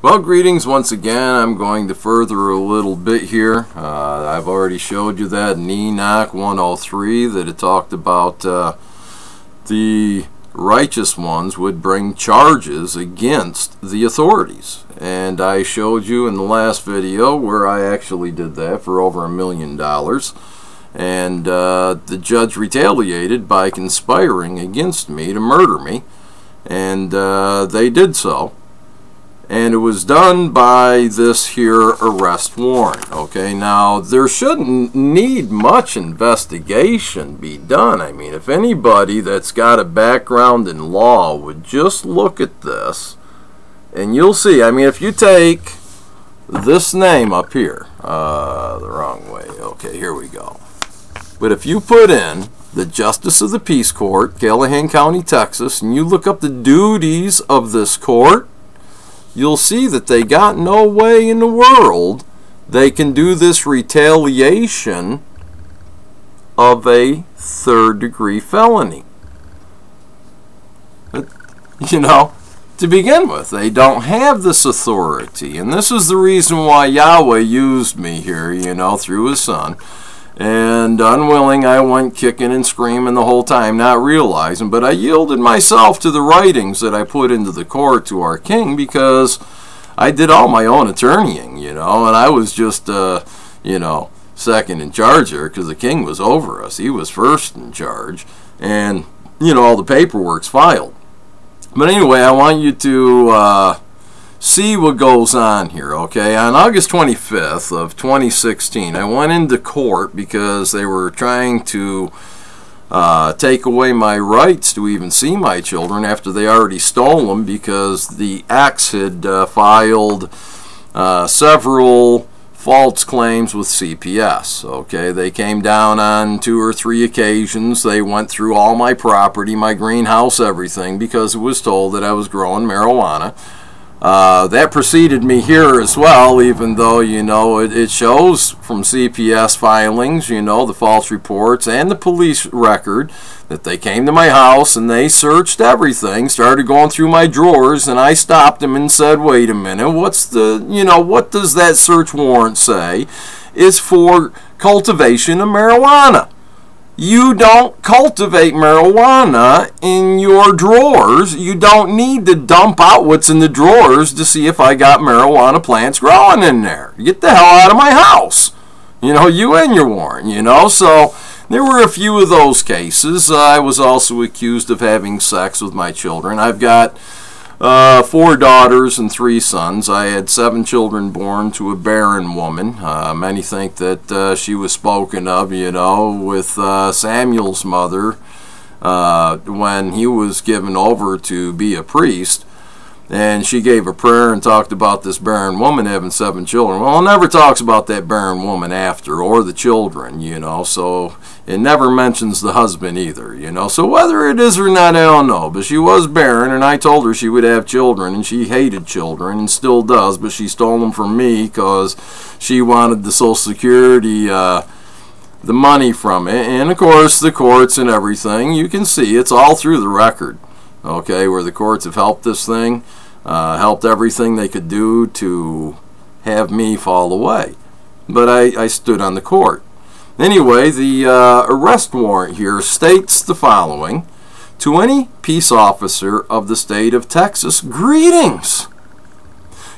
Well, greetings once again. I'm going to further a little bit here. I've already showed you that in Enoch 103 that it talked about the righteous ones would bring charges against the authorities. And I showed you in the last video where I actually did that for over $1 million. And the judge retaliated by conspiring against me to murder me. And they did so. And it was done by this here arrest warrant. Okay, now there shouldn't need much investigation be done. I mean, if anybody that's got a background in law would just look at this, and you'll see. I mean, if you take this name up here, the wrong way. Okay, here we go. But if you put in the Justice of the Peace Court, Callahan County, Texas, and you look up the duties of this court, you'll see that they got no way in the world they can do this retaliation of a third-degree felony. You know, to begin with, they don't have this authority. And this is the reason why Yahweh used me here, you know, through his son. And unwilling, I went kicking and screaming the whole time, not realizing. But I yielded myself to the writings that I put into the court to our king, because I did all my own attorneying, you know, and I was just, you know, second in charge there, because the king was over us. He was first in charge, and, you know, all the paperwork's filed. But anyway, I want you to see what goes on here, okay? On August 25th of 2016, I went into court because they were trying to take away my rights to even see my children after they already stole them, because the ex had filed several false claims with CPS, okay? They came down on 2 or 3 occasions. They went through all my property, my greenhouse, everything, because it was told that I was growing marijuana. That preceded me here as well, even though, you know, it shows from CPS filings, you know, the false reports and the police record, that they came to my house and they searched everything, started going through my drawers, and I stopped them and said, wait a minute, what's the, you know, what does that search warrant say? It's for cultivation of marijuana. You don't cultivate marijuana in your drawers. You don't need to dump out what's in the drawers to see if I got marijuana plants growing in there. Get the hell out of my house. You know, you and your warrant, you know. So there were a few of those cases. I was also accused of having sex with my children. I've got 4 daughters and 3 sons. I had 7 children born to a barren woman. Many think that she was spoken of, you know, with Samuel's mother when he was given over to be a priest. And she gave a prayer and talked about this barren woman having 7 children. Well, it never talks about that barren woman after, or the children, you know. So it never mentions the husband either, you know. So whether it is or not, I don't know. But she was barren, and I told her she would have children, and she hated children, and still does. But she stole them from me because she wanted the Social Security, the money from it. And, of course, the courts and everything, you can see it's all through the record. Okay, where the courts have helped this thing, helped everything they could do to have me fall away. But I stood on the court. Anyway, the arrest warrant here states the following: to any peace officer of the state of Texas, greetings!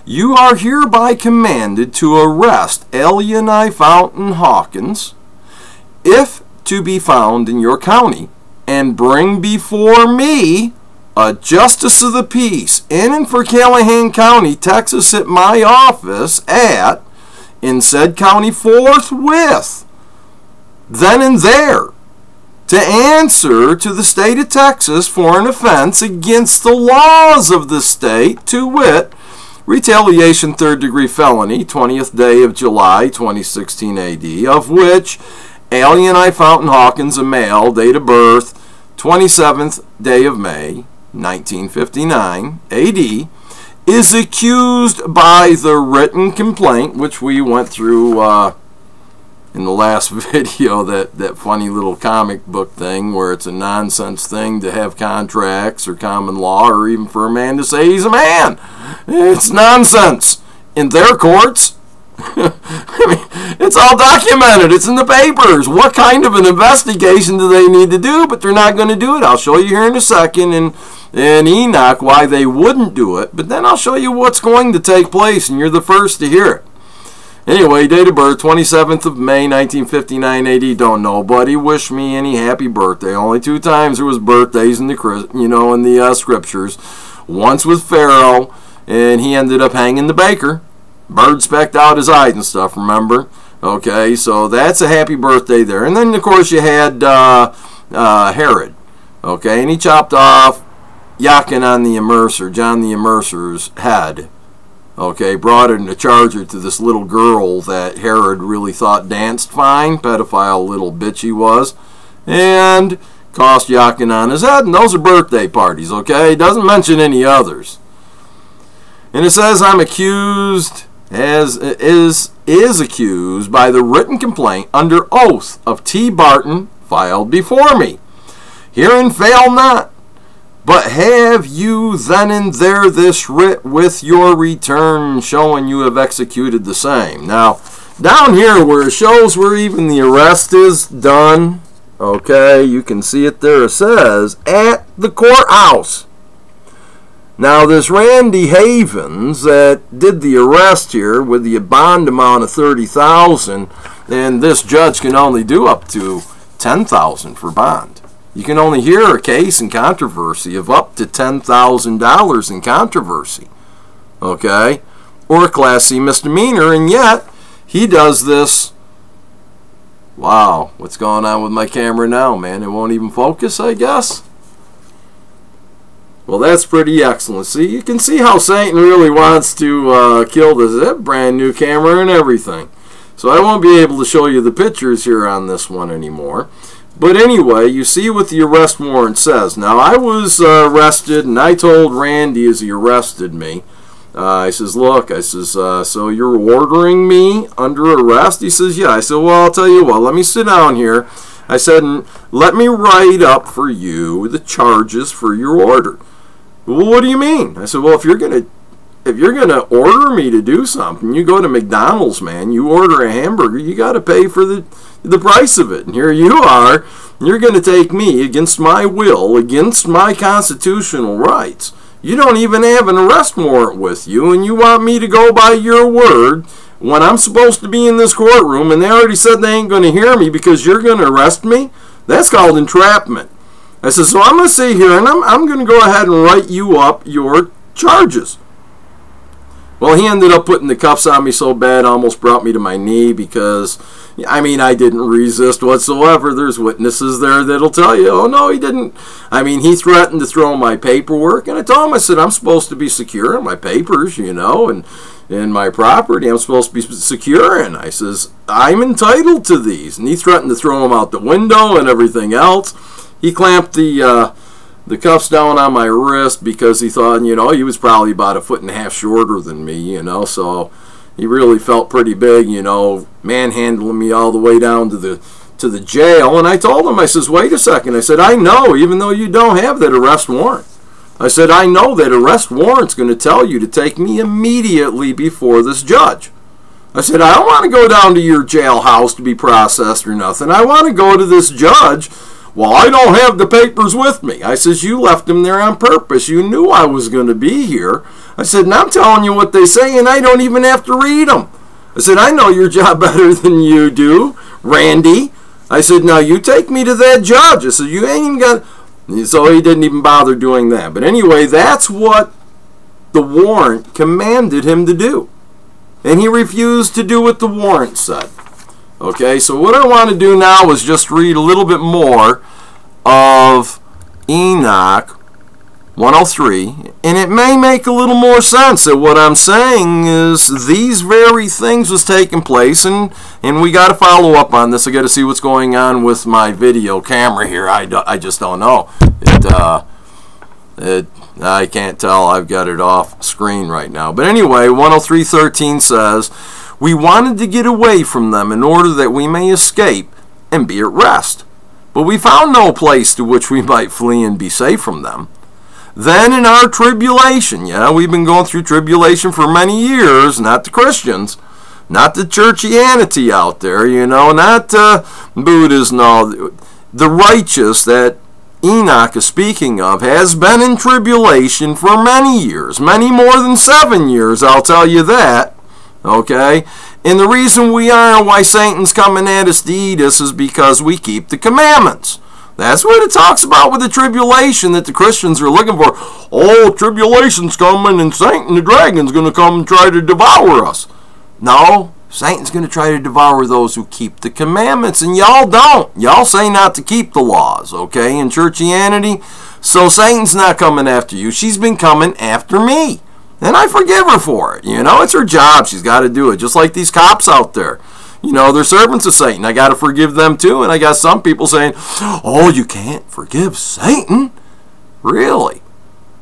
You are hereby commanded to arrest Al-Yahnai Fountain Hawkins, if to be found in your county, and bring before me a justice of the peace in and for Callahan County, Texas, at my office in said county forthwith, then and there, to answer to the state of Texas for an offense against the laws of the state, to wit, retaliation 3rd-degree felony, 20th day of July, 2016 AD, of which Al-Yahnai Fountain Hawkins, a male, date of birth, 27th day of May, 1959 AD, is accused by the written complaint, which we went through in the last video, that funny little comic book thing where it's a nonsense thing to have contracts or common law or even for a man to say he's a man. It's nonsense. In their courts, I mean, it's all documented. It's in the papers. What kind of an investigation do they need to do? But they're not going to do it. I'll show you here in a second in Enoch why they wouldn't do it. But then I'll show you what's going to take place, and you're the first to hear it. Anyway, date of birth, 27th of May, 1959 AD. Don't nobody wish me any happy birthday. Only 2 times there was birthdays in the scriptures. Once with Pharaoh, and he ended up hanging the baker. Bird specked out his eyes and stuff, remember? Okay, so that's a happy birthday there. And then, of course, you had Herod. Okay, and he chopped off Yachanan the Immerser, John the Immerser's head. Okay, brought it in a charger to this little girl that Herod really thought danced fine. Pedophile little bitch he was. And cost Yachanan his head. And those are birthday parties, okay? It doesn't mention any others. And it says, I'm accused, is accused by the written complaint under oath of T. Barton filed before me. Herein fail not, but have you then and there this writ with your return, showing you have executed the same. Now, down here where it shows where even the arrest is done, okay, you can see it there. It says, at the courthouse. Now, this Randy Havens that did the arrest here with the bond amount of $30,000, and this judge can only do up to $10,000 for bond. You can only hear a case in controversy of up to $10,000 in controversy, okay, or a Class C misdemeanor, and yet he does this. Wow, what's going on with my camera now, man? It won't even focus, I guess. Well, that's pretty excellent. See, you can see how Satan really wants to kill this brand new camera and everything. So I won't be able to show you the pictures here on this one anymore. But anyway, you see what the arrest warrant says. Now, I was arrested, and I told Randy as he arrested me, I says, look, I says, so you're ordering me under arrest? He says, yeah. I said, well, I'll tell you what, let me sit down here. I said, let me write up for you the charges for your order. Well, what do you mean? I said, well, if you're gonna order me to do something, you go to McDonald's, man, you order a hamburger, you got to pay for the price of it. And here you are, you're going to take me against my will, against my constitutional rights. You don't even have an arrest warrant with you, and you want me to go by your word when I'm supposed to be in this courtroom, and they already said they ain't going to hear me because you're going to arrest me? That's called entrapment. I said, so I'm going to sit here, and I'm going to go ahead and write you up your charges. Well, he ended up putting the cuffs on me so bad, almost brought me to my knee because, I mean, I didn't resist whatsoever. There's witnesses there that'll tell you, oh, no, he didn't. I mean, he threatened to throw my paperwork, and I told him, I said, I'm supposed to be secure in my papers, you know, and in my property, I'm supposed to be secure in. I says, I'm entitled to these. And he threatened to throw them out the window and everything else. He clamped the cuffs down on my wrist because he thought, you know, he was probably about 1.5 feet shorter than me, you know, so he really felt pretty big, you know, manhandling me all the way down to the jail. And I told him, I says, wait a second. I said, I know, even though you don't have that arrest warrant. I said, I know that arrest warrant's going to tell you to take me immediately before this judge. I said, I don't want to go down to your jailhouse to be processed or nothing. I want to go to this judge. Well, I don't have the papers with me. I says, you left them there on purpose. You knew I was going to be here. I said, and I'm telling you what they say, and I don't even have to read them. I said, I know your job better than you do, Randy. I said, now you take me to that judge. I said, you ain't even got... So he didn't even bother doing that. But anyway, that's what the warrant commanded him to do. And he refused to do what the warrant said. Okay, so what I want to do now is just read a little bit more of Enoch 103, and it may make a little more sense that what I'm saying is these very things was taking place, and we got to follow up on this. I got to see what's going on with my video camera here. I just don't know. I can't tell. I've got it off screen right now. But anyway, 103:13 says, we wanted to get away from them in order that we may escape and be at rest. But we found no place to which we might flee and be safe from them. Then in our tribulation, yeah, we've been going through tribulation for many years, not the Christians, not the churchianity out there, not Buddhists and all. The righteous that Enoch is speaking of has been in tribulation for many years, many more than 7 years, I'll tell you that, okay? And the reason we are and why Satan's coming at us to eat us is because we keep the commandments. That's what it talks about with the tribulation that the Christians are looking for. Oh, tribulation's coming and Satan the dragon's going to come and try to devour us. No, Satan's going to try to devour those who keep the commandments, and y'all don't. Y'all say not to keep the laws, okay, in churchianity. So Satan's not coming after you. She's been coming after me. And I forgive her for it. It's her job. She's got to do it. Just like these cops out there. They're servants of Satan. I got to forgive them too. And I got some people saying, oh, you can't forgive Satan? Really?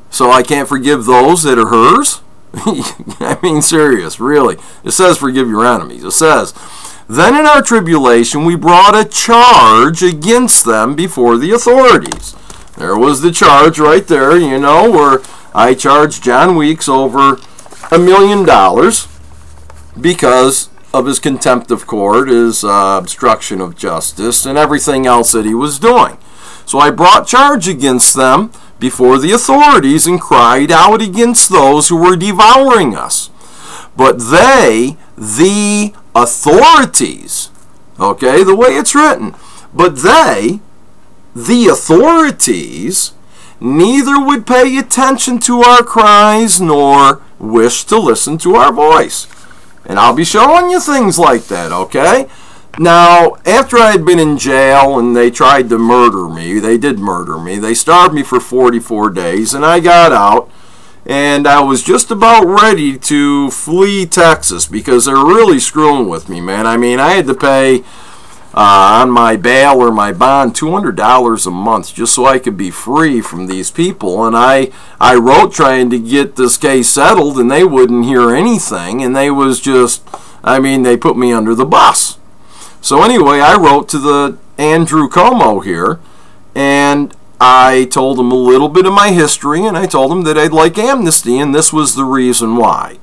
So I can't forgive those that are hers? I mean, serious, really. It says forgive your enemies. It says, then in our tribulation we brought a charge against them before the authorities. There was the charge right there, where I charged John Weeks over $1 million because of his contempt of court, his obstruction of justice, and everything else that he was doing. So I brought charge against them before the authorities and cried out against those who were devouring us. But they, the authorities, okay, the way it's written, but they, the authorities, neither would pay attention to our cries nor wish to listen to our voice. And I'll be showing you things like that, okay? Now, after I had been in jail and they tried to murder me, they did murder me. They starved me for 44 days, and I got out, and I was just about ready to flee Texas because they're really screwing with me, man. I mean, I had to pay on my bail or my bond $200 a month just so I could be free from these people. And I wrote trying to get this case settled, and they wouldn't hear anything, and they was just, I mean, they put me under the bus. So anyway, I wrote to the Andrew Como here, and I told him a little bit of my history, and I told him that I'd like amnesty, and this was the reason why.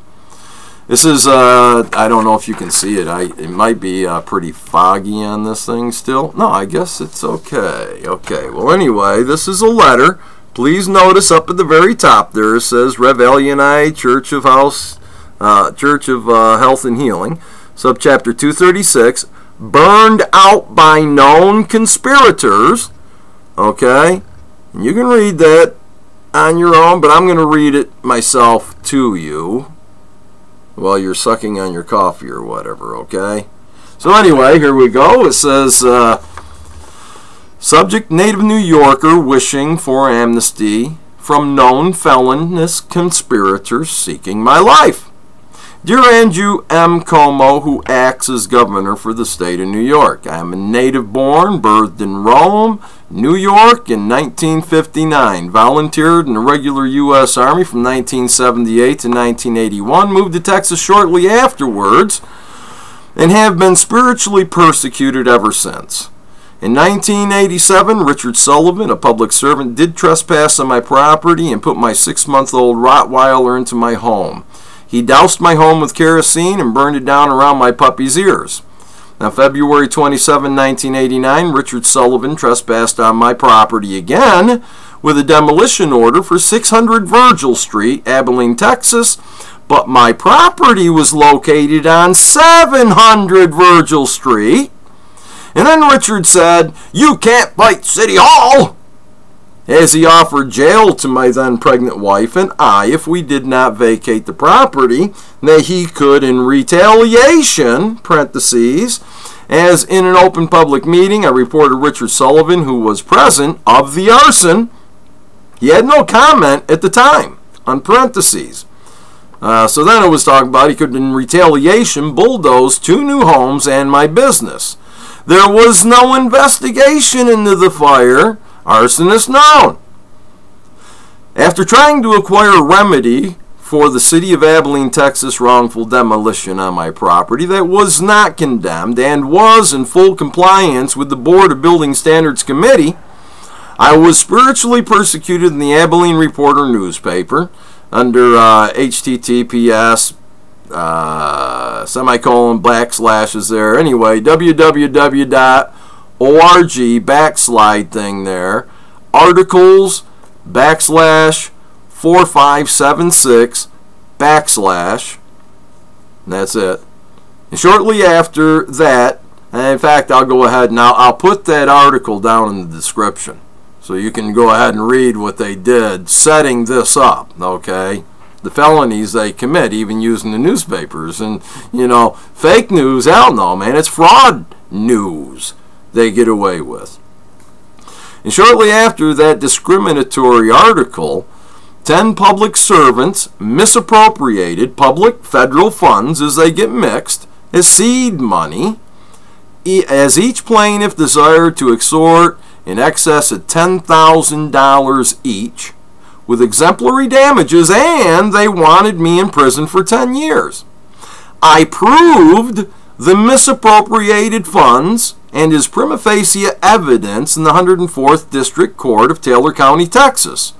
This is, I don't know if you can see it. It might be pretty foggy on this thing still. No, I guess it's okay. Okay, well anyway, this is a letter. Please notice up at the very top there it says Rev Al-Yahnai, Church of Health and Healing, subchapter 236, burned out by known conspirators. Okay, and you can read that on your own, but I'm going to read it myself to you while you're sucking on your coffee or whatever, okay? So anyway, here we go. It says, subject, native New Yorker wishing for amnesty from known felonious conspirators seeking my life. Dear Andrew M. Como, who acts as governor for the state of New York, I am a native born, birthed in Rome, New York in 1959, volunteered in the regular U.S. Army from 1978 to 1981, moved to Texas shortly afterwards, and have been spiritually persecuted ever since. In 1987, Richard Sullivan, a public servant, did trespass on my property and put my 6-month-old Rottweiler into my home. He doused my home with kerosene and burned it down around my puppy's ears. Now, February 27, 1989, Richard Sullivan trespassed on my property again with a demolition order for 600 Virgil Street, Abilene, Texas, but my property was located on 700 Virgil Street. And then Richard said, "You can't fight City Hall," as he offered jail to my then pregnant wife and I if we did not vacate the property, that he could, in retaliation, parentheses, as in an open public meeting, I reported Richard Sullivan, who was present, of the arson. He had no comment at the time, on parentheses. So then it was talking about he could, in retaliation, bulldoze 2 new homes and my business. There was no investigation into the fire. Arsonist known. After trying to acquire a remedy for the City of Abilene, Texas wrongful demolition on my property that was not condemned and was in full compliance with the Board of Building Standards Committee, I was spiritually persecuted in the Abilene Reporter newspaper under HTTPS semicolon backslashes there. Anyway, www.org backslide thing there. Articles backslash 4576 backslash. And that's it. And shortly after that, and in fact, I'll go ahead and I'll put that article down in the description so you can go ahead and read what they did setting this up, okay? The felonies they commit, even using the newspapers. And, you know, fake news, hell no, man. It's fraud news they get away with. And shortly after that discriminatory article, 10 public servants misappropriated public federal funds as they get mixed as seed money, as each plaintiff desired to extort in excess of $10,000 each with exemplary damages, and they wanted me in prison for 10 years. I proved the misappropriated funds and is prima facie evidence in the 104th District Court of Taylor County, Texas.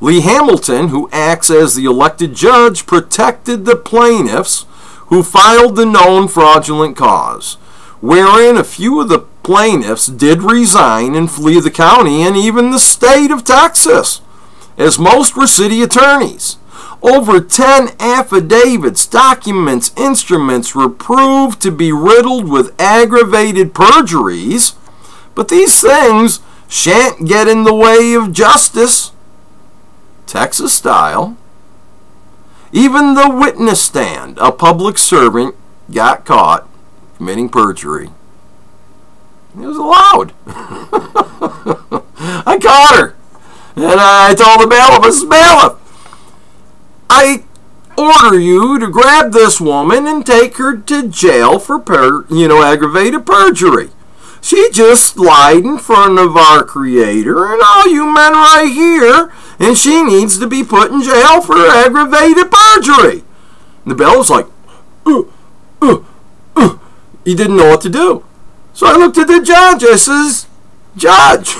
Lee Hamilton, who acts as the elected judge, protected the plaintiffs who filed the known fraudulent cause, wherein a few of the plaintiffs did resign and flee the county and even the state of Texas, as most were city attorneys. Over 10 affidavits, documents, instruments were proved to be riddled with aggravated perjuries, but these things shan't get in the way of justice, Texas style. Even the witness stand, a public servant got caught committing perjury. It was allowed. I caught her. And I told the bailiff, Mrs. Bailiff, I order you to grab this woman and take her to jail for aggravated perjury. She just lied in front of our Creator and all you men right here, and she needs to be put in jail for aggravated perjury. And the bailiff's like, he didn't know what to do. So I looked at the judge. I says, Judge,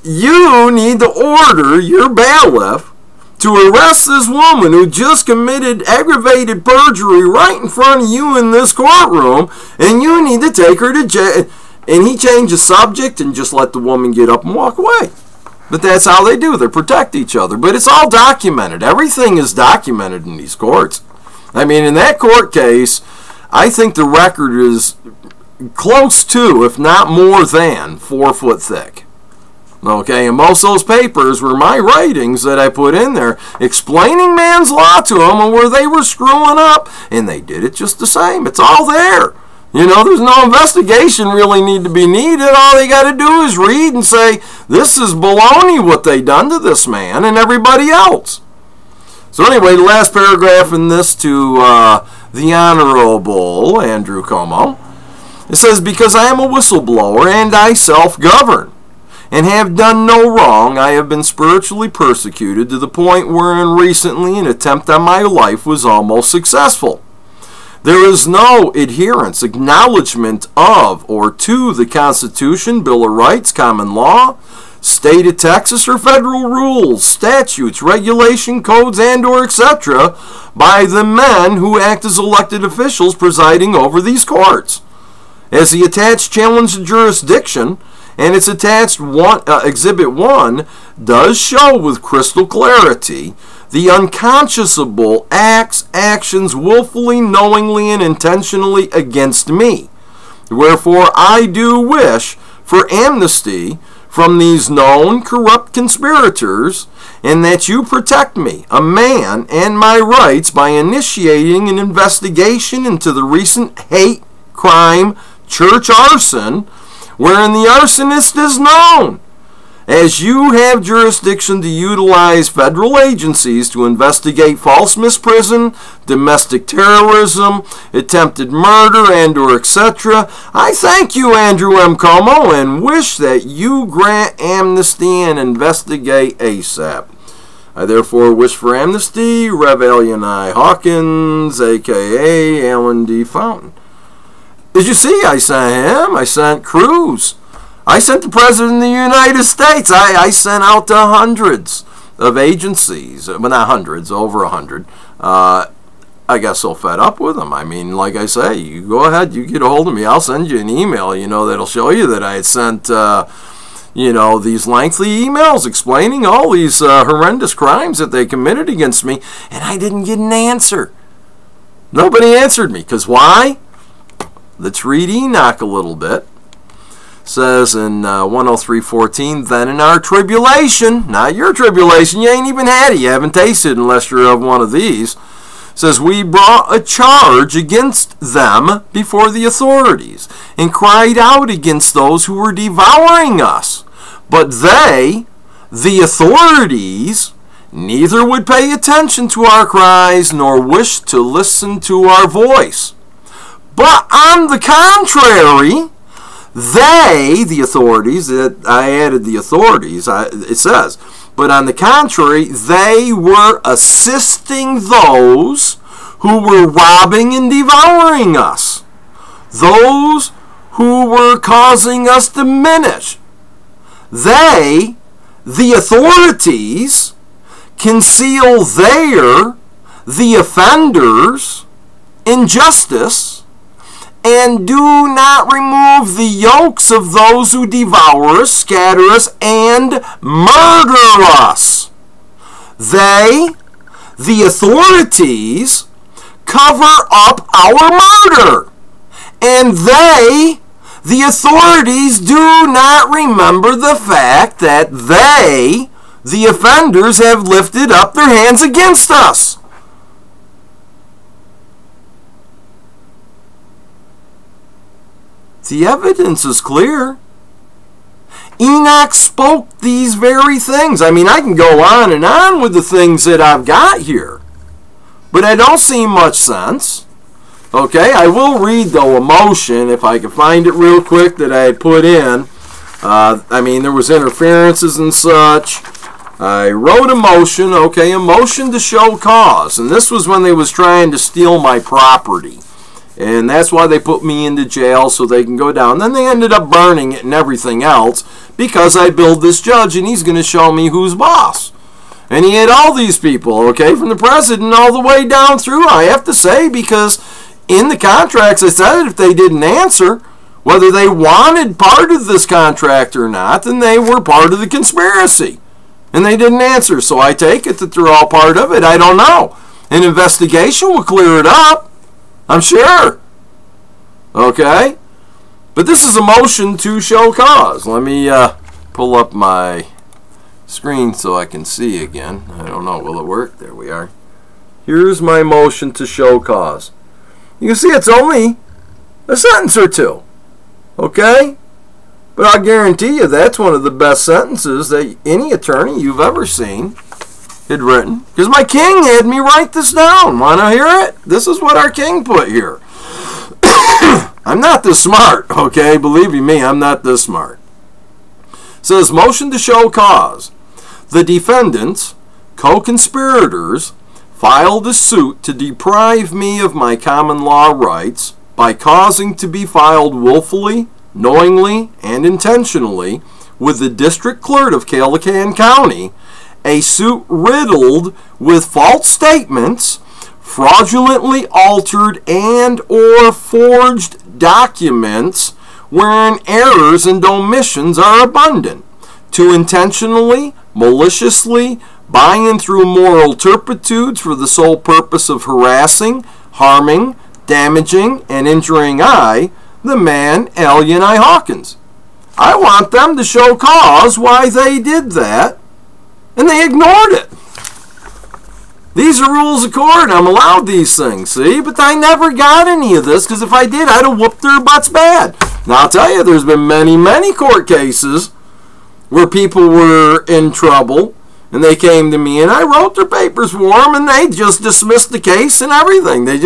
you need to order your bailiff to arrest this woman who just committed aggravated perjury right in front of you in this courtroom, and you need to take her to jail. And he changed the subject and just let the woman get up and walk away. But that's how they do. They protect each other. But it's all documented. Everything is documented in these courts. I mean, in that court case, I think the record is close to, if not more than, 4 foot thick. Okay, and most of those papers were my writings that I put in there explaining man's law to them and where they were screwing up, and they did it just the same. It's all there. There's no investigation really need to be needed. All they got to do is read and say, this is baloney what they done to this man and everybody else. So anyway, the last paragraph in this to the Honorable Andrew Como. It says, because I am a whistleblower and I self-govern and have done no wrong, I have been spiritually persecuted to the point wherein recently an attempt on my life was almost successful. There is no adherence, acknowledgement of, or to the Constitution, Bill of Rights, common law, state of Texas, or federal rules, statutes, regulation, codes, and or etc. by the men who act as elected officials presiding over these courts. As the attached challenge to jurisdiction and its attached Exhibit 1 does show with crystal clarity, the unconscionable actions willfully, knowingly, and intentionally against me. Wherefore I do wish for amnesty from these known corrupt conspirators, and that you protect me, a man, and my rights by initiating an investigation into the recent hate crime church arson, wherein the arsonist is known. As you have jurisdiction to utilize federal agencies to investigate false misprison, domestic terrorism, attempted murder, and or etc., I thank you, Andrew M. Como, and wish that you grant amnesty and investigate ASAP. I therefore wish for amnesty, Rev. Al-Yahnai Hawkins, a.k.a. Alan D. Fountain. As you see, I sent him, I sent Cruz, I sent the President of the United States. I sent out to hundreds of agencies, but not hundreds, over 100. I got so fed up with them. I mean, like I say, you go ahead, you get a hold of me. I'll send you an email, that'll show you that I had sent, these lengthy emails explaining all these horrendous crimes that they committed against me, and I didn't get an answer. Nobody answered me. Because why? Let's read Enoch a little bit. It says in 103:14, then in our tribulation, not your tribulation, you ain't even had it, you haven't tasted unless you're of one of these, says, we brought a charge against them before the authorities and cried out against those who were devouring us. But they, the authorities, neither would pay attention to our cries nor wish to listen to our voice. But on the contrary, they, the authorities, that I added the authorities, it says, but on the contrary, they were assisting those who were robbing and devouring us, those who were causing us to diminish. They, the authorities, conceal the offenders, injustice, and do not remove the yokes of those who devour us, scatter us, and murder us. They, the authorities, cover up our murder. And they, the authorities, do not remember the fact that they, the offenders, have lifted up their hands against us. The evidence is clear. Enoch spoke these very things. I mean, I can go on and on with the things that I've got here, but I don't see much sense. Okay, I will read, though, a motion, if I can find it real quick, that I had put in. I mean, there was interferences and such. I wrote a motion, okay, a motion to show cause. And this was when they was trying to steal my property. And that's why they put me into jail, so they can go down. Then they ended up burning it and everything else because I billed this judge, and he's going to show me who's boss. And he had all these people, okay, from the president all the way down through, I have to say, because in the contracts I said if they didn't answer, whether they wanted part of this contract or not, then they were part of the conspiracy. And they didn't answer, so I take it that they're all part of it. I don't know. An investigation will clear it up, I'm sure. Okay? But this is a motion to show cause. Let me pull up my screen so I can see again. I don't know. Will it work? There we are. Here's my motion to show cause. You can see it's only a sentence or two. Okay? But I'll guarantee you that's one of the best sentences that any attorney you've ever seen had written. Because my king had me write this down. Want to hear it? This is what our king put here. I'm not this smart, okay? Believe me, I'm not this smart. It says, motion to show cause. The defendants, co-conspirators, filed a suit to deprive me of my common law rights by causing to be filed willfully, knowingly, and intentionally with the district clerk of Calacan County, a suit riddled with false statements, fraudulently altered and or forged documents wherein errors and omissions are abundant, to intentionally, maliciously, by and through moral turpitudes for the sole purpose of harassing, harming, damaging, and injuring I, the man Al-Yahnai Hawkins. I want them to show cause why they did that, and they ignored it. These are rules of court. I'm allowed these things, see? But I never got any of this, because if I did, I'd have whooped their butts bad. Now, I'll tell you, there's been many, many court cases where people were in trouble, and they came to me, and I wrote their papers for them, and they just dismissed the case and everything. They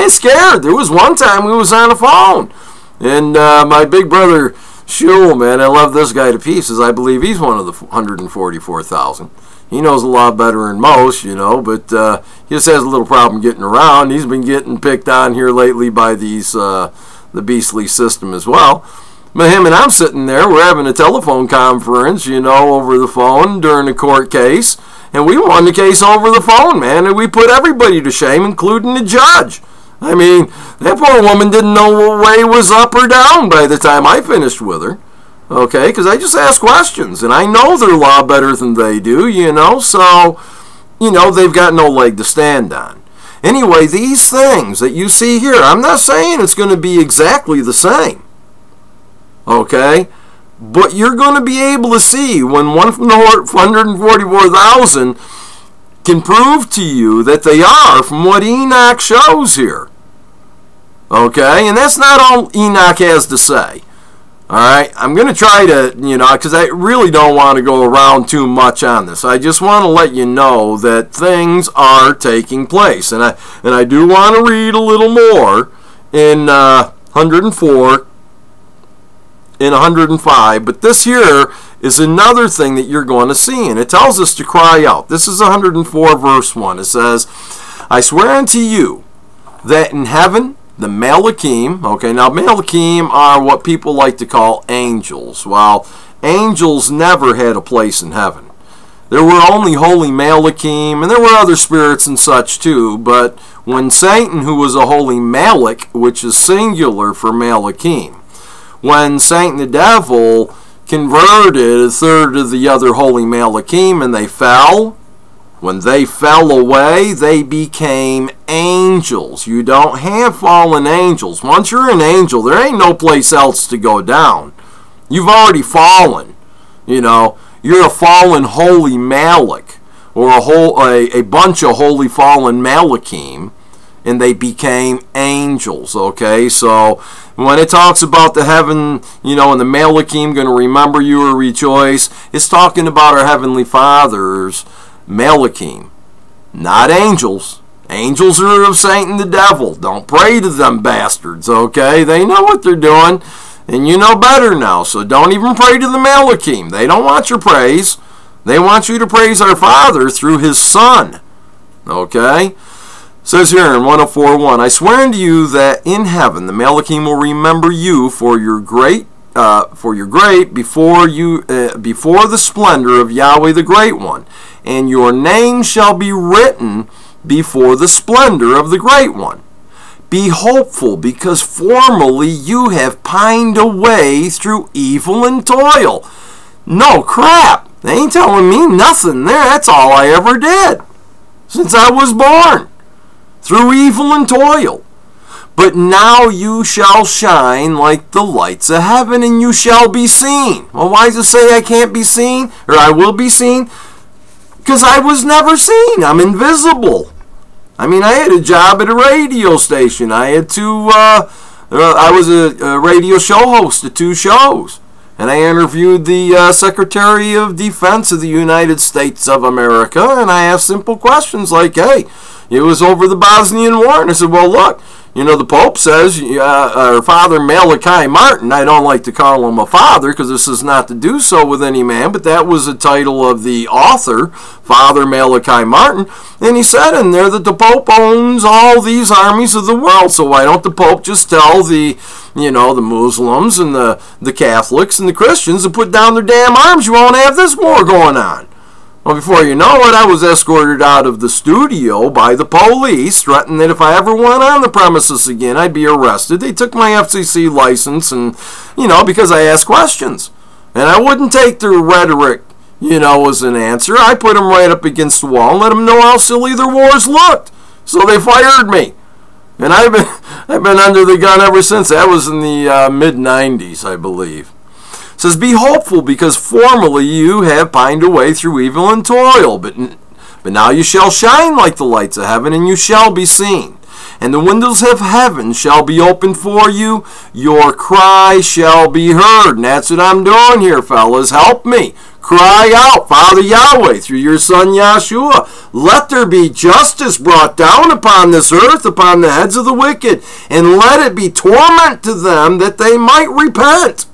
scared. There was one time we was on the phone, and my big brother, Shul, man, I love this guy to pieces. I believe he's one of the 144,000. He knows a lot better than most, you know, but he just has a little problem getting around. He's been getting picked on here lately by these the beastly system as well. But him and I'm sitting there, we're having a telephone conference, over the phone during the court case, and we won the case over the phone, man, and we put everybody to shame, including the judge. I mean, that poor woman didn't know what way was up or down by the time I finished with her, okay, because I just ask questions, and I know their law better than they do, so, they've got no leg to stand on. Anyway, these things that you see here, I'm not saying it's going to be exactly the same. Okay? But you're going to be able to see when one from the 144,000 can prove to you that they are from what Enoch shows here. Okay? And that's not all Enoch has to say. Alright? I'm going to try to, because I really don't want to go around too much on this. I just want to let you know that things are taking place. And I do want to read a little more in 104 and 105. But this here is another thing that you're going to see. And it tells us to cry out. This is 104 verse 1. It says, I swear unto you that in heaven, the Malachim, okay, now Malachim are what people like to call angels. Well, angels never had a place in heaven. There were only holy Malachim, and there were other spirits and such too, but when Satan, who was a holy Malach, which is singular for Malachim, when Satan the devil converted a third of the other holy Malachim and they fell, when they fell away, they became angels. You don't have fallen angels. Once you're an angel, there ain't no place else to go down. You've already fallen. You're a fallen holy Malach, or a bunch of holy fallen Malachim, and they became angels. Okay, so when it talks about the heaven, and the Malachim going to remember you or rejoice, it's talking about our heavenly fathers. Malachim, not angels. Angels are of Satan the devil. Don't pray to them bastards, okay? They know what they're doing, and you know better now, so don't even pray to the Malachim. They don't want your praise. They want you to praise our Father through His Son, okay? It says here in 104:1, I swear unto you that in heaven the Malachim will remember you for your great before the splendor of Yahweh the Great One, and your name shall be written before the splendor of the Great One. Be hopeful, because formerly you have pined away through evil and toil. No crap, they ain't telling me nothing there. That's all I ever did since I was born, through evil and toil. But now you shall shine like the lights of heaven, and you shall be seen. Well, why does it say I can't be seen, or I will be seen? Because I was never seen. I'm invisible. I mean, I had a job at a radio station. I had I was a radio show host at 2 shows. And I interviewed the Secretary of Defense of the United States of America, and I asked simple questions like, hey, it was over the Bosnian War. And I said, well, look, the Pope says, our Father Malachi Martin, I don't like to call him a father because this is not to do so with any man, but that was the title of the author, Father Malachi Martin, and he said in there that the Pope owns all these armies of the world, so why don't the Pope just tell the Muslims and the Catholics and the Christians to put down their damn arms? You won't have this war going on. Well, before you know it, I was escorted out of the studio by the police, threatening that if I ever went on the premises again, I'd be arrested. They took my FCC license, and, because I asked questions. And I wouldn't take their rhetoric, as an answer. I put them right up against the wall and let them know how silly their wars looked. So they fired me. And I've been under the gun ever since. That was in the mid-90s, I believe. It says, be hopeful, because formerly you have pined away through evil and toil, but now you shall shine like the lights of heaven, and you shall be seen. And the windows of heaven shall be opened for you, your cry shall be heard. And that's what I'm doing here, fellas. Help me. Cry out, Father Yahweh, through your Son Yahshua. Let there be justice brought down upon this earth, upon the heads of the wicked, and let it be torment to them, that they might repent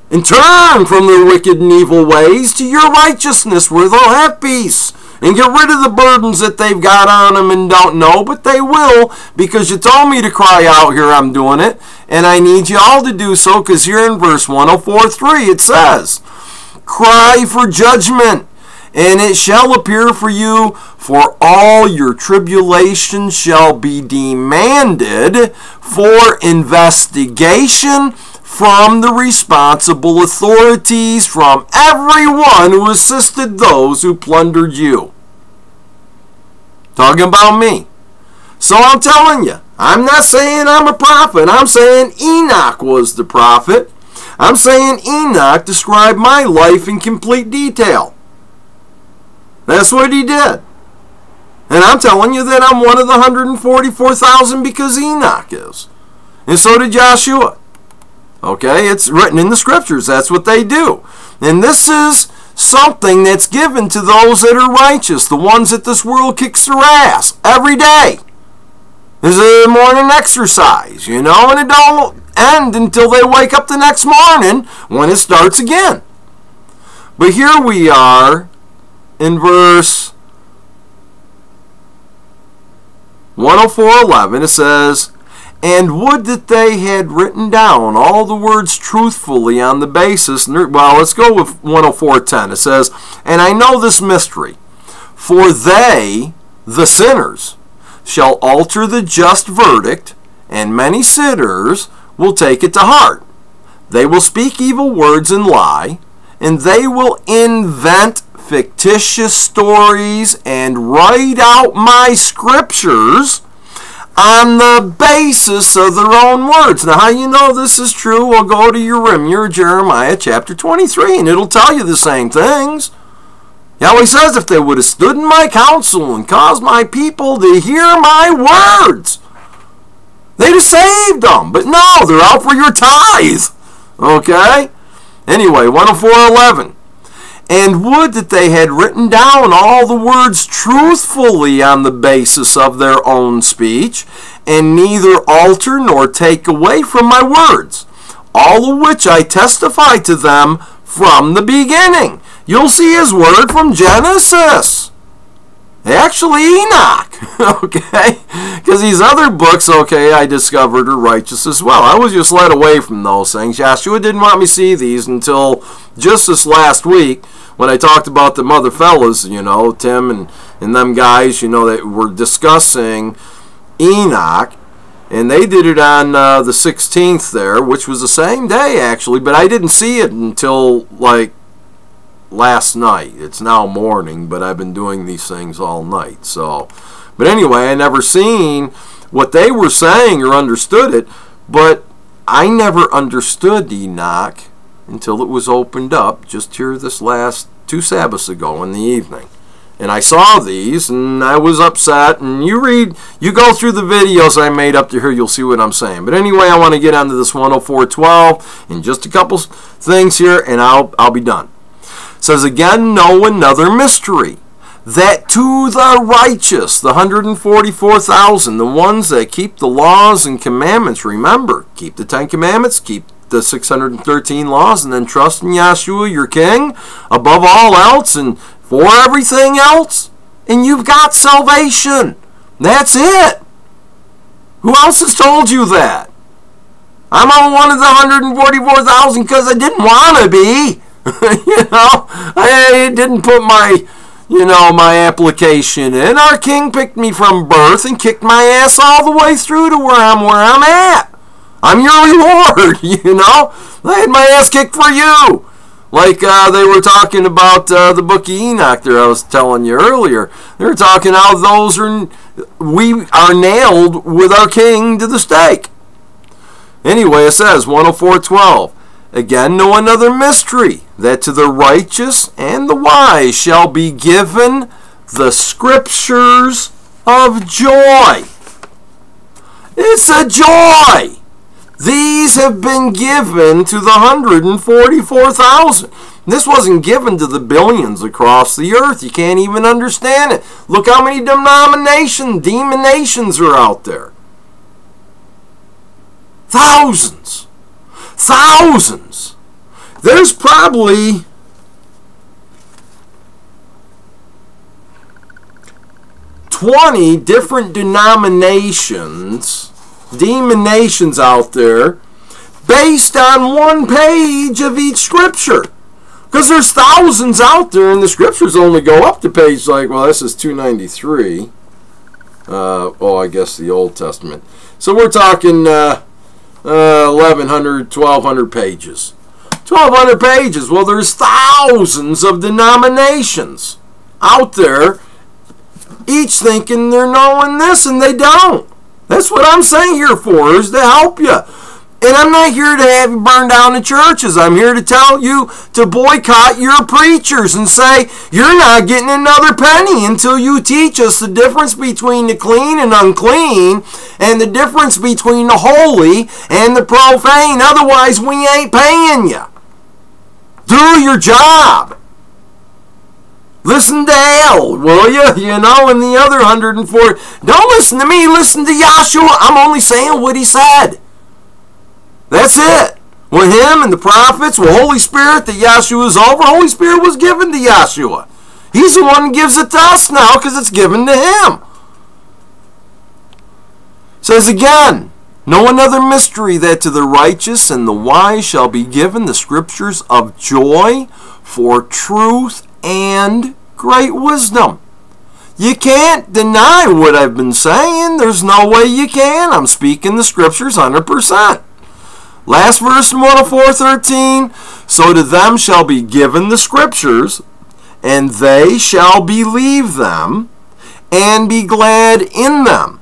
and turn from their wicked and evil ways to your righteousness, where they'll have peace. and get rid of the burdens that they've got on them and don't know, but they will, because you told me to cry out here. I'm doing it, and I need you all to do so, because here in verse 104:3 it says, cry for judgment, and it shall appear for you, for all your tribulation shall be demanded for investigation from the responsible authorities, from everyone who assisted those who plundered you. Talking about me. So I'm telling you, I'm not saying I'm a prophet. I'm saying Enoch was the prophet. I'm saying Enoch described my life in complete detail. That's what he did. And I'm telling you that I'm one of the 144,000 because Enoch is. And so did Joshua. Okay, it's written in the scriptures. That's what they do. And this is something that's given to those that are righteous, the ones that this world kicks their ass every day. This is a morning exercise, and it don't end until they wake up the next morning when it starts again. But here we are in verse 104:11. It says, and would that they had written down all the words truthfully on the basis, well, let's go with 104:10. It says, and I know this mystery, for they, the sinners, shall alter the just verdict, and many sinners will take it to heart. They will speak evil words and lie, and they will invent fictitious stories and write out my scriptures on the basis of their own words. Now, how you know this is true? Well, go to your Jeremiah chapter 23, and it'll tell you the same things. Yahweh says, if they would have stood in my counsel and caused my people to hear my words, they'd have saved them. But no, they're out for your tithe. Okay? Anyway, 104:11. And would that they had written down all the words truthfully on the basis of their own speech, and neither alter nor take away from my words, all of which I testify to them from the beginning. You'll see his word from Genesis. Actually, Enoch, okay? Because these other books, okay, I discovered are righteous as well. I was just led away from those things. Joshua didn't want me to see these until just this last week when I talked about them other fellas, Tim and them guys, that were discussing Enoch. And they did it on the 16th there, which was the same day, actually. But I didn't see it until, last night. It's now morning, but I've been doing these things all night. So, but anyway, I never seen what they were saying or understood it, but I never understood Enoch until it was opened up just here this last 2 Sabbaths ago in the evening. And I saw these, and I was upset, and you go through the videos I made up to here, you'll see what I'm saying. But anyway, I want to get onto this 104:12 and just a couple things here, and I'll be done. It says, again, know another mystery, that to the righteous, the 144,000, the ones that keep the laws and commandments, remember, keep the 10 commandments, keep the 613 laws, and then trust in Yahshua, your king, above all else, and for everything else, and you've got salvation. That's it. Who else has told you that? I'm on one of the 144,000 because I didn't want to be. I didn't put my, my application in. Our king picked me from birth and kicked my ass all the way through to where I'm at. I'm your reward, I had my ass kicked for you. Like they were talking about the book of Enoch there, I was telling you earlier. They were talking how we are nailed with our king to the stake. Anyway, it says, 104:12, again, know another mystery, that to the righteous and the wise shall be given the scriptures of joy. It's a joy. These have been given to the 144,000. This wasn't given to the billions across the earth. You can't even understand it. Look how many demonations are out there. Thousands. Thousands. There's probably 20 different denominations, demonations out there, based on one page of each scripture. Because there's thousands out there, and the scriptures only go up to page like, well, this is 293. I guess the Old Testament. So we're talking 1,100, 1,200 pages. 1,200 pages. Well, there's thousands of denominations out there, each thinking they're knowing this, and they don't. That's what I'm saying here for, is to help you. And I'm not here to have you burn down the churches. I'm here to tell you to boycott your preachers and say, you're not getting another penny until you teach us the difference between the clean and unclean, and the difference between the holy and the profane. Otherwise, we ain't paying you. Do your job. Listen to Al, will you? You know, and the other 104. Don't listen to me. Listen to Yahshua. I'm only saying what he said. That's it. With him and the prophets, with Holy Spirit, that Yahshua is over. Holy Spirit was given to Yahshua. He's the one who gives it to us now because it's given to him. Says again, know another mystery, that to the righteous and the wise shall be given the scriptures of joy for truth and great wisdom. You can't deny what I've been saying. There's no way you can. I'm speaking the scriptures 100%. Last verse in 104:13, so to them shall be given the scriptures, and they shall believe them, and be glad in them.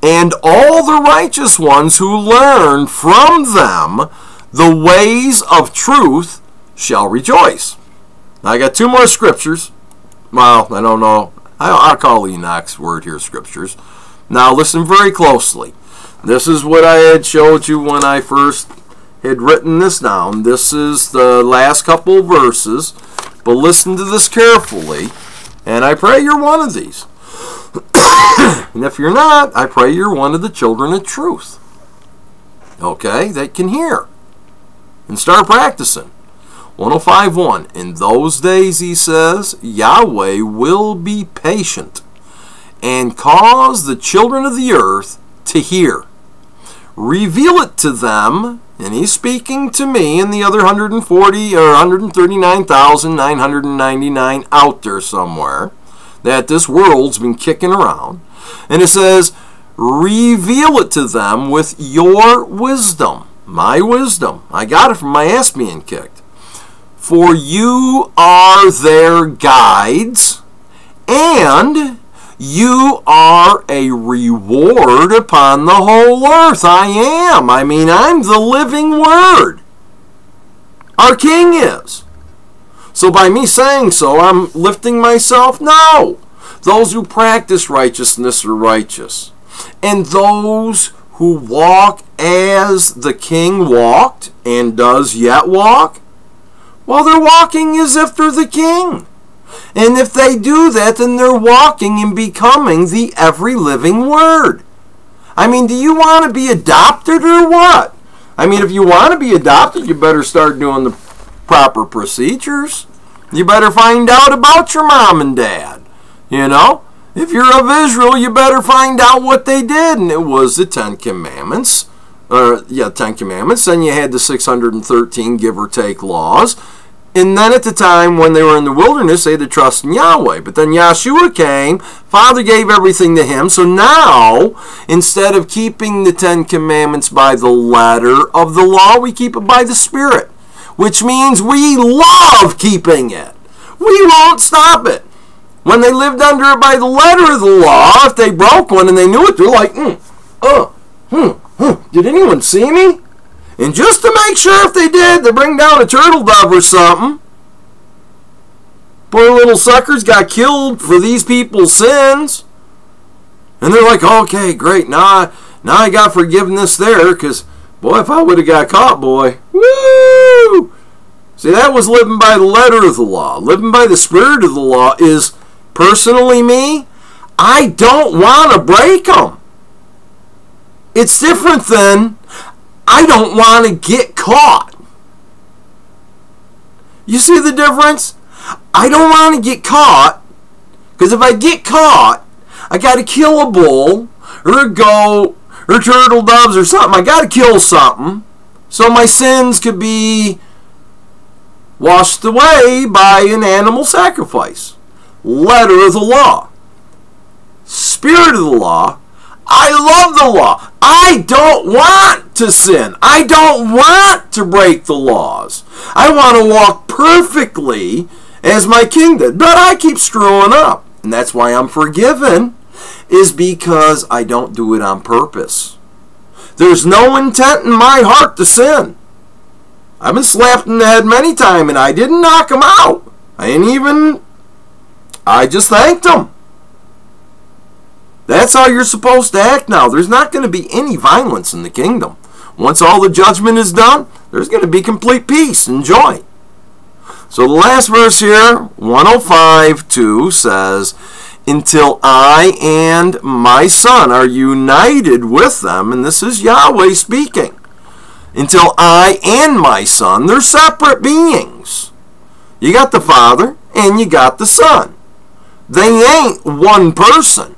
And all the righteous ones who learn from them the ways of truth shall rejoice. Now I got two more scriptures. Well, I don't know. I'll call Enoch's word here scriptures. Now listen very closely. This is what I had showed you when I first had written this down. This is the last couple of verses, but listen to this carefully, and I pray you're one of these. And if you're not, I pray you're one of the children of truth. Okay, that can hear and start practicing. 105:1. In those days, he says, Yahweh will be patient and cause the children of the earth to hear. Reveal it to them, and he's speaking to me and the other 140 or 139,999 out there somewhere that this world's been kicking around. And it says, reveal it to them with your wisdom. My wisdom. I got it from my ass being kicked. For you are their guides, and you are a reward upon the whole earth. I am. I mean, I'm the living word. Our king is. So by me saying so, I'm lifting myself? No. Those who practice righteousness are righteous. And those who walk as the king walked and does yet walk, well, they're walking as if they're the king. And if they do that, then they're walking and becoming the every living word. I mean, do you want to be adopted or what? I mean, if you want to be adopted, you better start doing the proper procedures. You better find out about your mom and dad. You know? If you're of Israel, you better find out what they did. And it was the 10 Commandments. 10 Commandments. Then you had the 613 give or take laws. And then at the time when they were in the wilderness, they had to trust in Yahweh. But then Yahshua came, Father gave everything to him. So now, instead of keeping the 10 Commandments by the letter of the law, we keep it by the Spirit. Which means we love keeping it. We won't stop it. When they lived under it by the letter of the law, if they broke one and they knew it, they're like, did anyone see me? And just to make sure if they did, they bring down a turtle dove or something. Poor little suckers got killed for these people's sins. And they're like, okay, great, now I got forgiveness there, because, boy, if I would have got caught, boy, woo! See, that was living by the letter of the law. Living by the spirit of the law is, personally me, I don't want to break them. It's different than, I don't want to get caught. You see the difference? I don't want to get caught, because if I get caught, I got to kill a bull or a goat or turtle doves or something. I got to kill something so my sins could be washed away by an animal sacrifice. Letter of the law. Spirit of the law. I love the law. I don't want to sin. I don't want to break the laws. I want to walk perfectly as my King did. But I keep screwing up. And that's why I'm forgiven, is because I don't do it on purpose. There's no intent in my heart to sin. I've been slapped in the head many times and I didn't knock him out. I just thanked him. That's how you're supposed to act now. There's not going to be any violence in the kingdom. Once all the judgment is done, there's going to be complete peace and joy. So the last verse here, 105:2 says, until I and my son are united with them, and this is Yahweh speaking. Until I and my son, they're separate beings. You got the Father and you got the Son. They ain't one person.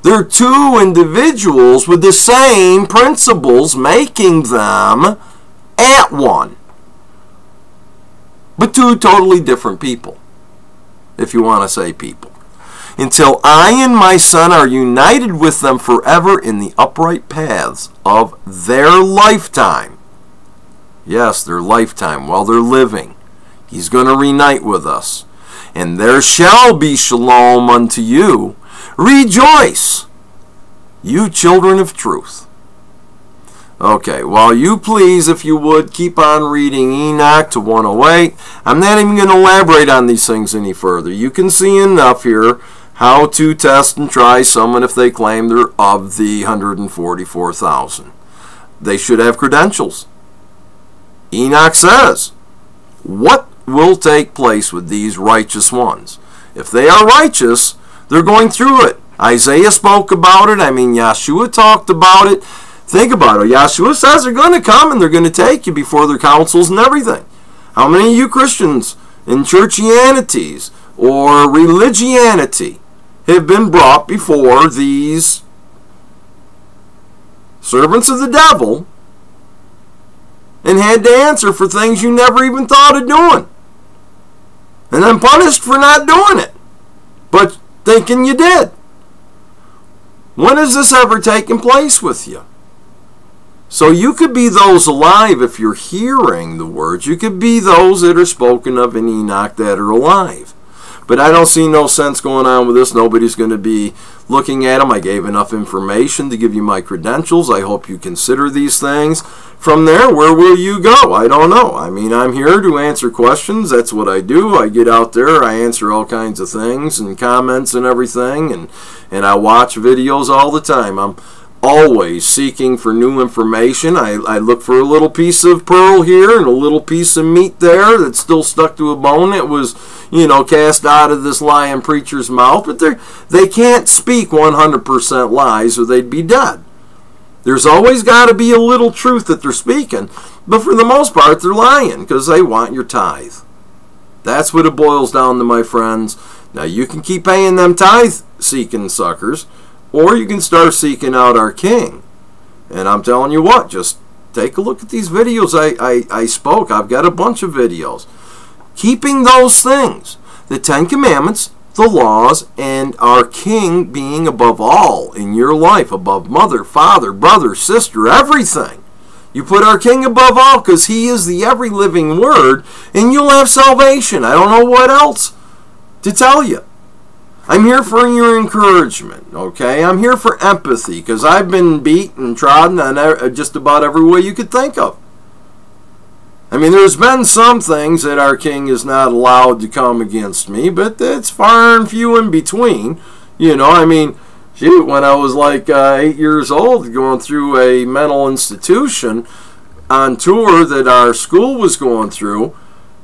They're two individuals with the same principles, making them at one. But two totally different people, if you want to say people. Until I and my son are united with them forever in the upright paths of their lifetime. Yes, their lifetime, while they're living. He's going to reunite with us. And there shall be shalom unto you. Rejoice, you children of truth. Okay, well, you please, if you would, keep on reading Enoch to 108. I'm not even going to elaborate on these things any further. You can see enough here how to test and try someone if they claim they're of the 144,000. They should have credentials. Enoch says, what will take place with these righteous ones? If they are righteous, they're going through it. Isaiah spoke about it. Yeshua talked about it. Think about it. Yeshua says they're going to come and they're going to take you before their councils and everything. How many of you Christians in churchianities or religianity have been brought before these servants of the devil and had to answer for things you never even thought of doing, and then punished for not doing it, but thinking you did? When has this ever taken place with you? So you could be those alive if you're hearing the words. You could be those that are spoken of in Enoch that are alive. But I don't see no sense going on with this. Nobody's going to be looking at them. I gave enough information to give you my credentials. I hope you consider these things. From there, where will you go? I don't know. I'm here to answer questions. That's what I do. I get out there. I answer all kinds of things and comments and everything. And I watch videos all the time. I'm always seeking for new information. I look for a little piece of pearl here and a little piece of meat there that's still stuck to a bone that was, cast out of this lying preacher's mouth. But they can't speak 100% lies or they'd be dead. There's always got to be a little truth that they're speaking. But for the most part, they're lying because they want your tithe. That's what it boils down to, my friends. Now, you can keep paying them tithe-seeking suckers, or you can start seeking out our King. And I'm telling you what, just take a look at these videos I spoke. I've got a bunch of videos. Keeping those things, the 10 Commandments, the laws, and our King being above all in your life, above mother, father, brother, sister, everything. You put our King above all because he is the every living word, and you'll have salvation. I don't know what else to tell you. I'm here for your encouragement, okay? I'm here for empathy because I've been beat and trodden on just about every way you could think of. There's been some things that our King is not allowed to come against me, but it's far and few in between. When I was like 8 years old, going through a mental institution on tour that our school was going through,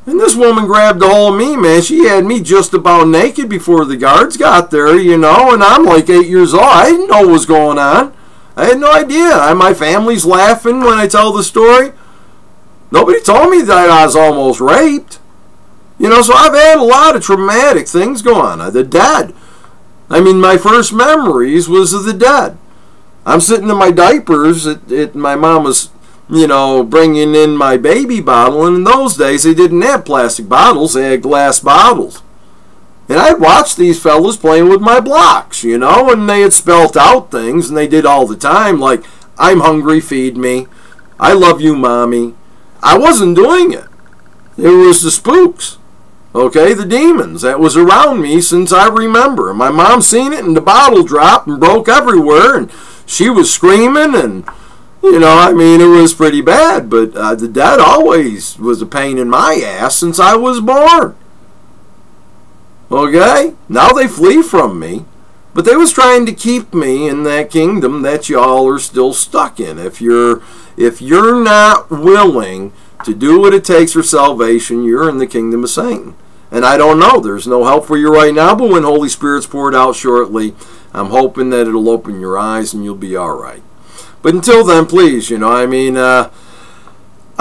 and this woman grabbed a hold of me, man. She had me just about naked before the guards got there, and I'm like 8 years old. I didn't know what was going on. I had no idea. My family's laughing when I tell the story. Nobody told me that I was almost raped. So I've had a lot of traumatic things go on. The dad I mean, my first memories was of the dead. I'm sitting in my diapers my mom was, bringing in my baby bottle, and in those days they didn't have plastic bottles, they had glass bottles. And I'd watch these fellas playing with my blocks, and they had spelt out things, and they did all the time, like, I'm hungry, feed me. I love you, Mommy. I wasn't doing it. It was the spooks, okay, the demons that was around me since I remember. My mom seen it, and the bottle dropped and broke everywhere, and she was screaming, and, it was pretty bad. But the dead always was a pain in my ass since I was born. Okay? Now they flee from me, but they was trying to keep me in that kingdom that y'all are still stuck in. If you're not willing to do what it takes for salvation, you're in the kingdom of Satan. And I don't know. There's no help for you right now, but when Holy Spirit's poured out shortly, I'm hoping that it'll open your eyes and you'll be all right. But until then, please, I'll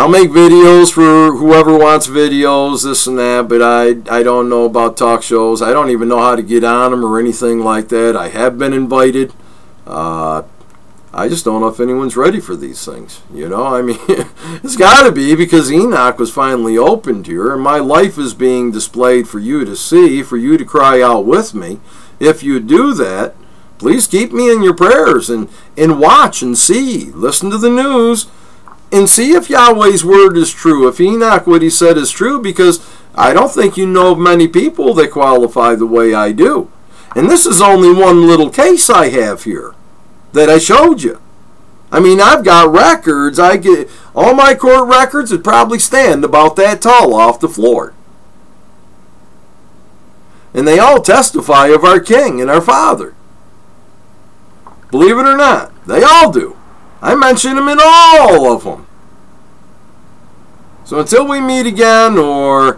make videos for whoever wants videos, this and that, but I don't know about talk shows. I don't even know how to get on them or anything like that. I have been invited. I just don't know if anyone's ready for these things. It's got to be, because Enoch was finally opened here, and my life is being displayed for you to see, for you to cry out with me. If you do that, please keep me in your prayers and watch and see. Listen to the news and see if Yahweh's word is true, if Enoch, what he said, is true, because I don't think you know of many people that qualify the way I do. And this is only one little case I have here that I showed you. I mean, I've got records. All my court records would probably stand about that tall off the floor. And they all testify of our King and our Father. Believe it or not, they all do. I mention them in all of them. So until we meet again, or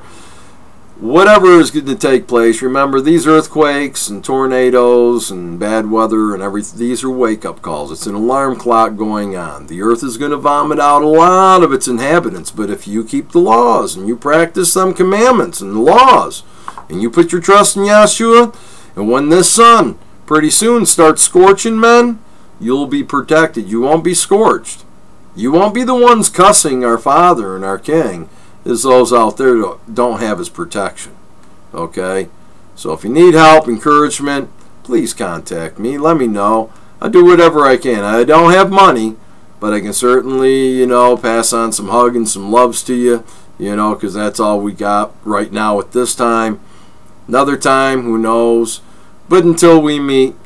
whatever is going to take place, remember, these earthquakes and tornadoes and bad weather and everything, these are wake-up calls. It's an alarm clock going on. The earth is going to vomit out a lot of its inhabitants, but if you keep the laws and you practice some commandments and the laws, and you put your trust in Yahshua, and when this sun pretty soon starts scorching men, you'll be protected. You won't be scorched. You won't be the ones cussing our Father and our King, as those out there don't have his protection. Okay? So if you need help, encouragement, please contact me. Let me know. I'll do whatever I can. I don't have money, but I can certainly, pass on some hugs and some loves to you, because that's all we got right now at this time. Another time, who knows? But until we meet,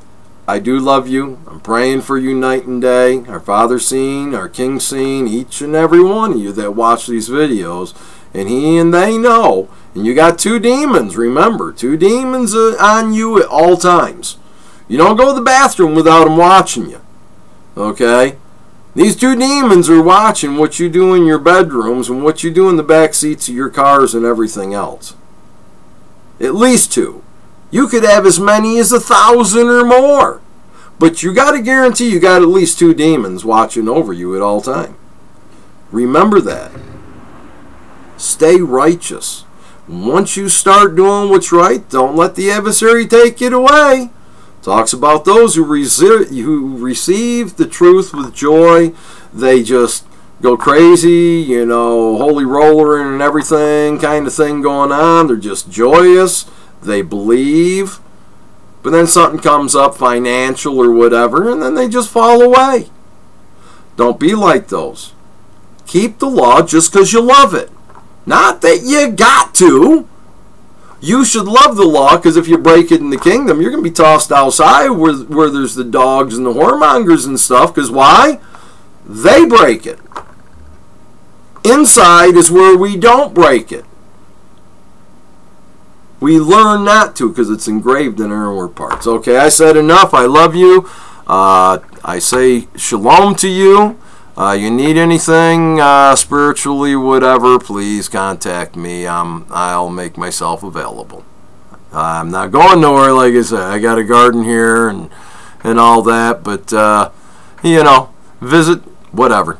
I do love you. I'm praying for you night and day. Our Father seen, our King seen, each and every one of you that watch these videos. And he and they know. And you got two demons, remember. Two demons on you at all times. You don't go to the bathroom without them watching you. Okay? These two demons are watching what you do in your bedrooms and what you do in the back seats of your cars and everything else. At least two. You could have as many as 1,000 or more. But you got to guarantee you got at least two demons watching over you at all time. Remember that. Stay righteous. Once you start doing what's right, don't let the adversary take it away. Talks about those who receive the truth with joy. They just go crazy, holy roller and everything kind of thing going on. They're just joyous. They believe, but then something comes up, financial or whatever, and then they just fall away. Don't be like those. Keep the law just because you love it. Not that you got to. You should love the law, because if you break it in the kingdom, you're going to be tossed outside where there's the dogs and the whoremongers and stuff, because why? They break it. Inside is where we don't break it. We learn not to, because it's engraved in our inward parts. Okay, I said enough. I love you. I say shalom to you. You need anything spiritually, whatever, please contact me. I'll make myself available. I'm not going nowhere, like I said. I got a garden here and all that, but, visit, whatever.